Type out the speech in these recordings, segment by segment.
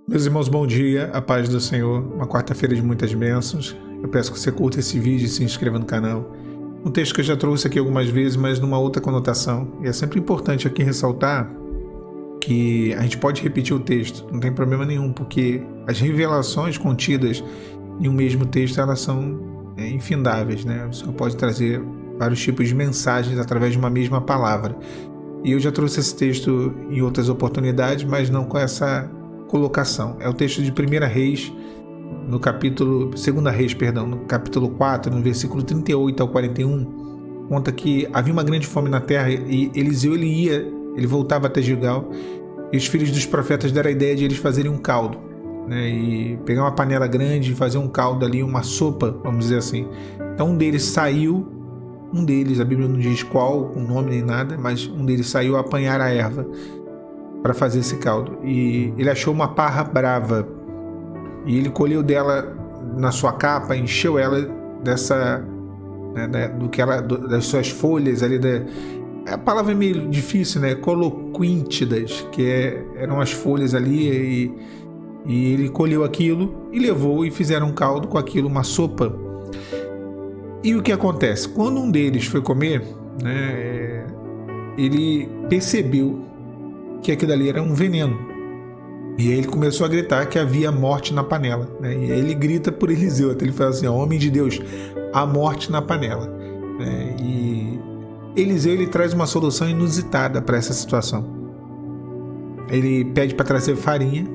Meus irmãos, bom dia, a paz do Senhor, uma quarta-feira de muitas bênçãos. Eu peço que você curta esse vídeo e se inscreva no canal. Um texto que eu já trouxe aqui algumas vezes, mas numa outra conotação. E é sempre importante aqui ressaltar que a gente pode repetir o texto, não tem problema nenhum, porque as revelações contidas em um mesmo texto, elas são infindáveis, né? O Senhor pode trazer vários tipos de mensagens através de uma mesma palavra. E eu já trouxe esse texto em outras oportunidades, mas não com essa colocação. É o texto de 1 Reis, no capítulo, 2 Reis, perdão, no capítulo 4, no versículo 38 ao 41, conta que havia uma grande fome na terra e Eliseu ele voltava até Gilgal, e os filhos dos profetas deram a ideia de eles fazerem um caldo, né, e pegar uma panela grande e fazer um caldo ali, uma sopa, vamos dizer assim. Então um deles, a Bíblia não diz qual, com nome nem nada, mas um deles saiu a apanhar a erva para fazer esse caldo, e ele achou uma parra brava e ele colheu dela na sua capa, encheu ela dessa, né, das suas folhas ali, a palavra é meio difícil, né, coloquíntidas, eram as folhas ali, e ele colheu aquilo e levou e fizeram um caldo com aquilo, uma sopa. E o que acontece? Quando um deles foi comer, né, ele percebeu que aquilo ali era um veneno. E aí ele começou a gritar que havia morte na panela, né? E aí ele grita por Eliseu, até ele fala assim: homem de Deus, há morte na panela, né? E Eliseu, ele traz uma solução inusitada para essa situação. Ele pede para trazer farinha,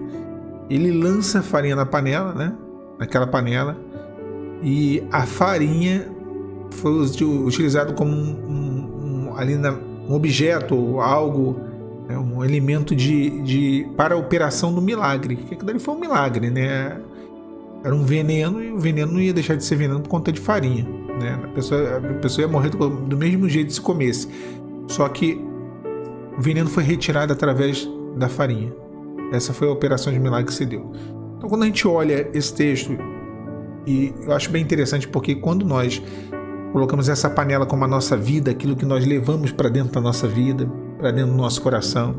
ele lança a farinha na panela, né? Naquela panela, e a farinha foi utilizado como um objeto, algo, um elemento para a operação do milagre. Que aquilo ali foi um milagre, né? Era um veneno, e o veneno não ia deixar de ser veneno por conta de farinha, né? A pessoa ia morrer do mesmo jeito se comesse. Só que o veneno foi retirado através da farinha. Essa foi a operação de milagre que se deu. Então, quando a gente olha esse texto, e eu acho bem interessante, porque quando nós colocamos essa panela como a nossa vida, aquilo que nós levamos para dentro da nossa vida, para dentro do nosso coração.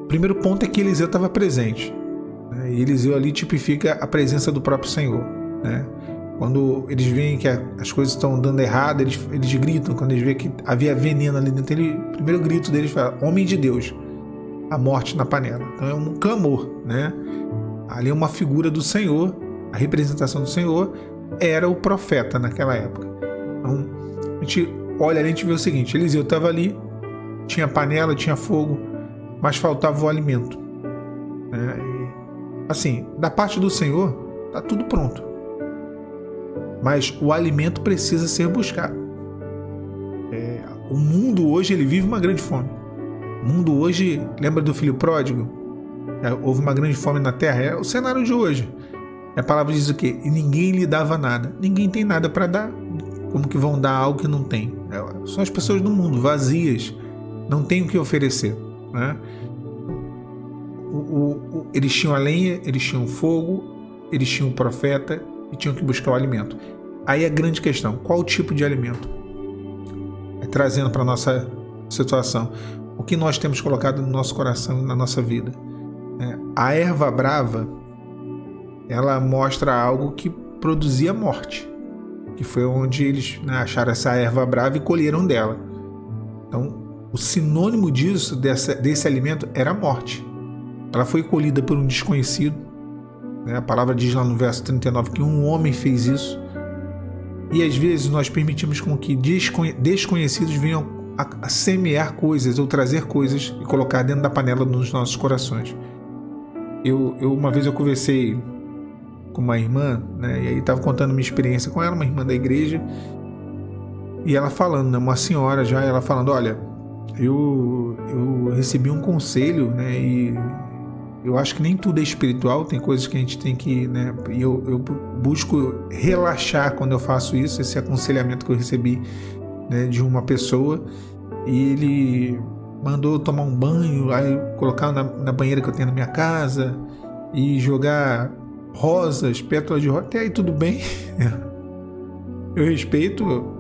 O primeiro ponto é que Eliseu estava presente, né? E Eliseu ali tipifica a presença do próprio Senhor, né? Quando eles veem que as coisas estão dando errado, eles gritam. Quando eles veem que havia veneno ali dentro, o primeiro grito deles fala: homem de Deus, a morte na panela. Então é um clamor, né? Ali é uma figura do Senhor, a representação do Senhor era o profeta naquela época. Então a gente olha ali, a gente vê o seguinte: Eliseu estava ali, tinha panela, tinha fogo, mas faltava o alimento, né? E, assim, da parte do Senhor está tudo pronto, mas o alimento precisa ser buscado. O mundo hoje, ele vive uma grande fome. O mundo hoje, lembra do filho pródigo? Houve uma grande fome na terra. É o cenário de hoje. A palavra diz o quê? E ninguém lhe dava nada. Ninguém tem nada para dar. Como que vão dar algo que não tem? São as pessoas do mundo, vazias, não têm o que oferecer, né? Eles tinham a lenha, eles tinham o fogo, eles tinham o profeta e tinham que buscar o alimento. Aí a grande questão: qual tipo de alimento? Trazendo para a nossa situação, o que nós temos colocado no nosso coração e na nossa vida? A erva brava, ela mostra algo que produzia morte, que foi onde eles, né, acharam essa erva brava e colheram dela. Então, o sinônimo disso, desse alimento, era a morte. Ela foi colhida por um desconhecido, né? A palavra diz lá no verso 39 que um homem fez isso. E às vezes nós permitimos com que desconhecidos venham a semear coisas ou trazer coisas e colocar dentro da panela dos nossos corações. Uma vez eu conversei com uma irmã, né, e aí estava contando minha experiência com ela, uma irmã da igreja, e ela falando, né, uma senhora já, ela falando: olha, eu recebi um conselho, né, e eu acho que nem tudo é espiritual, tem coisas que a gente tem que, né, e eu busco relaxar quando eu faço isso, esse aconselhamento que eu recebi, né, de uma pessoa, e ele mandou tomar um banho, aí colocar na banheira que eu tenho na minha casa, e jogar rosas, pétalas de rosa. Até aí tudo bem, eu respeito,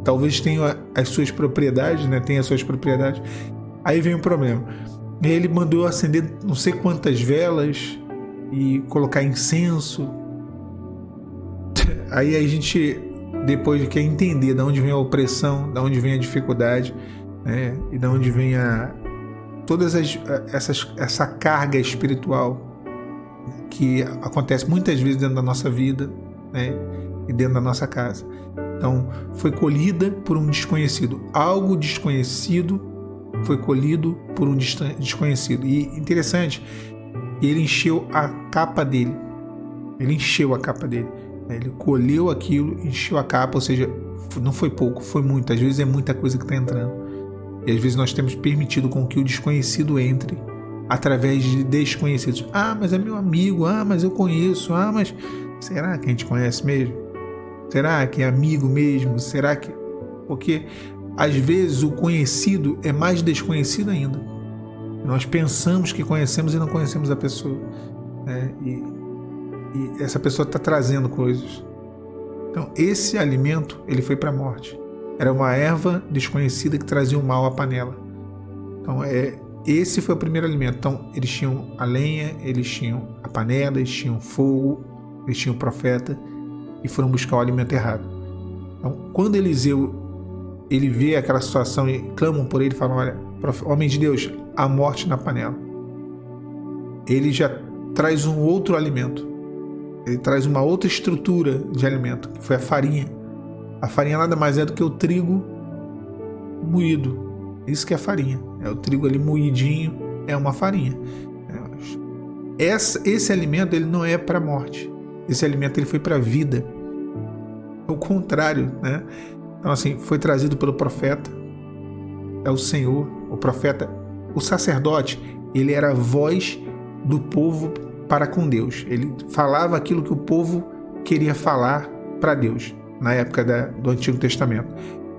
talvez tenha as suas propriedades, né? Tenha as suas propriedades. Aí vem o problema: E aí ele mandou acender não sei quantas velas e colocar incenso. Aí a gente depois quer entender de onde vem a opressão, de onde vem a dificuldade, né? E de onde vem essa carga espiritual que acontece muitas vezes dentro da nossa vida, né? E dentro da nossa casa. Então, foi colhida por um desconhecido. Algo desconhecido foi colhido por um desconhecido. E interessante, ele encheu a capa dele. Ele encheu a capa dele. Ele colheu aquilo, encheu a capa, ou seja, não foi pouco, foi muito. Às vezes é muita coisa que está entrando. E às vezes nós temos permitido com que o desconhecido entre através de desconhecidos. Ah, mas é meu amigo. Ah, mas eu conheço. Ah, mas será que a gente conhece mesmo? Será que é amigo mesmo? Será que... Porque às vezes o conhecido é mais desconhecido ainda. Nós pensamos que conhecemos e não conhecemos a pessoa, né? E essa pessoa está trazendo coisas. Então esse alimento ele foi para a morte. Era uma erva desconhecida que trazia o mal à panela. Então esse foi o primeiro alimento. Então eles tinham a lenha, eles tinham a panela, eles tinham fogo, eles tinham o profeta e foram buscar o alimento errado. Então quando Eliseu ele vê aquela situação e clamam por ele, falam: olha, homem de Deus, a morte na panela. Ele já traz um outro alimento. Ele traz uma outra estrutura de alimento, que foi a farinha. A farinha nada mais é do que o trigo moído. Isso que é farinha. É o trigo ali moidinho, é uma farinha. Esse alimento ele não é para a morte. Esse alimento ele foi para a vida. É o contrário, né? Então assim, foi trazido pelo profeta. É o Senhor, o profeta, o sacerdote. Ele era a voz do povo para com Deus. Ele falava aquilo que o povo queria falar para Deus, na época do Antigo Testamento.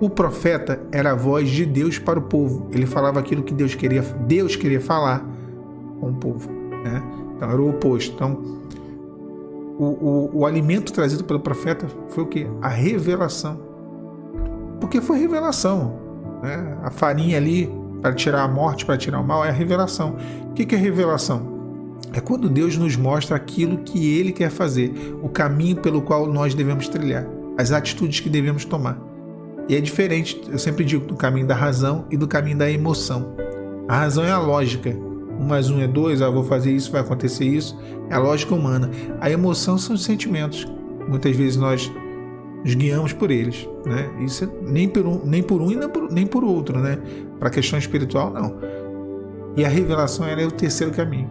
O profeta era a voz de Deus para o povo. Ele falava aquilo que Deus queria falar com o povo, né? Então era o oposto. Então o alimento trazido pelo profeta foi o quê? A revelação. Porque foi revelação, né? A farinha ali para tirar a morte, para tirar o mal, é a revelação. O que é revelação? É quando Deus nos mostra aquilo que Ele quer fazer, o caminho pelo qual nós devemos trilhar, as atitudes que devemos tomar. E é diferente, eu sempre digo, do caminho da razão e do caminho da emoção. A razão é a lógica. 1 mais 1 é 2, eu vou fazer isso, vai acontecer isso. É a lógica humana. A emoção são os sentimentos. Muitas vezes nós nos guiamos por eles, né? Isso nem por um e nem por outro, né? Para a questão espiritual, não. E a revelação é o terceiro caminho,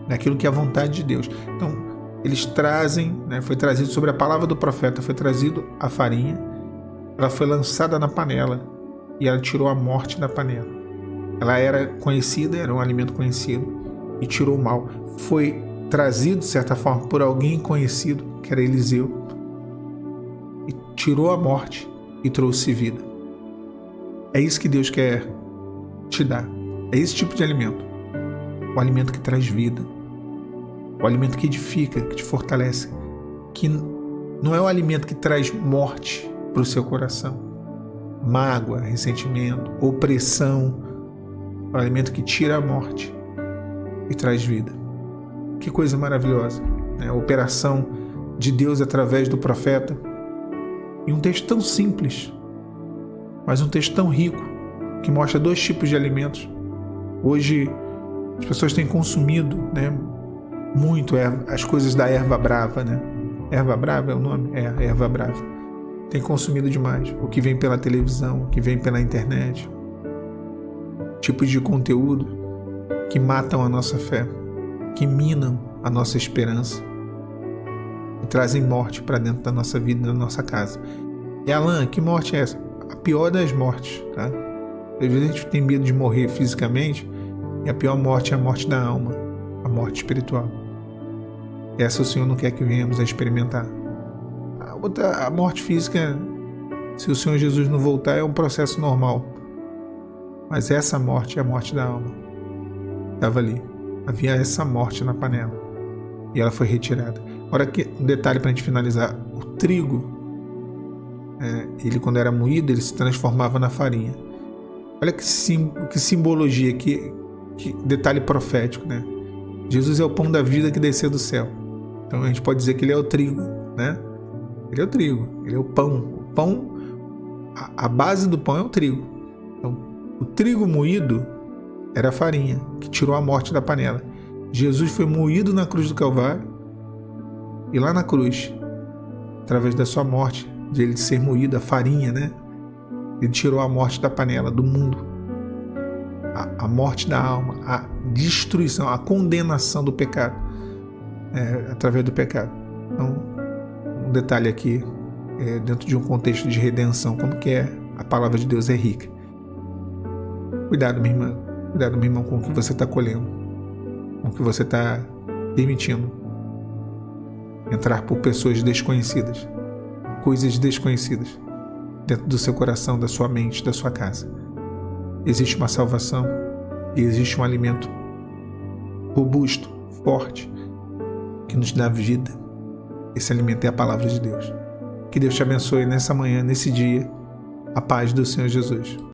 naquilo que é a vontade de Deus. Então, eles trazem, né? Foi trazido sobre a palavra do profeta, foi trazido a farinha, ela foi lançada na panela e ela tirou a morte da panela. Ela era conhecida, era um alimento conhecido e tirou o mal. Foi trazido, de certa forma, por alguém conhecido, que era Eliseu, e tirou a morte e trouxe vida. É isso que Deus quer te dar. É esse tipo de alimento. O alimento que traz vida. O alimento que edifica, que te fortalece. Que não é o alimento que traz morte para o seu coração. Mágoa, ressentimento, opressão. É o alimento que tira a morte e traz vida. Que coisa maravilhosa, né? A operação de Deus através do profeta. E um texto tão simples, mas um texto tão rico, que mostra dois tipos de alimentos. Hoje as pessoas têm consumido, né, muito as coisas da erva brava, né? Erva brava é o nome? É, erva brava. Tem consumido demais o que vem pela televisão, o que vem pela internet. Tipos de conteúdo que matam a nossa fé, que minam a nossa esperança e trazem morte para dentro da nossa vida e da nossa casa. E Alan, que morte é essa? A pior das mortes, tá? Às vezes a gente tem medo de morrer fisicamente, e a pior morte é a morte da alma, a morte espiritual. Essa o Senhor não quer que venhamos a experimentar. A morte física, se o Senhor Jesus não voltar, é um processo normal. Mas essa morte é a morte da alma. Estava ali. Havia essa morte na panela. E ela foi retirada. Agora, um detalhe para a gente finalizar. O trigo, ele quando era moído, ele se transformava na farinha. Olha que simbologia, que Que detalhe profético, né? Jesus é o pão da vida que desceu do céu. Então a gente pode dizer que ele é o trigo, né? Ele é o trigo, ele é o pão. O pão, a base do pão é o trigo. Então, o trigo moído era a farinha, que tirou a morte da panela. Jesus foi moído na cruz do Calvário, e lá na cruz, através da sua morte, de ele ser moído, a farinha, né? Ele tirou a morte da panela, do mundo. A morte da alma, a destruição, a condenação do pecado, através do pecado. Então, um detalhe aqui, dentro de um contexto de redenção, como que a palavra de Deus é rica. Cuidado, minha irmã. Cuidado, meu irmão, com o que você está colhendo, com o que você está permitindo entrar por pessoas desconhecidas, coisas desconhecidas, dentro do seu coração, da sua mente, da sua casa. Existe uma salvação e existe um alimento robusto, forte, que nos dá vida. Esse alimento é a palavra de Deus. Que Deus te abençoe nessa manhã, nesse dia. A paz do Senhor Jesus.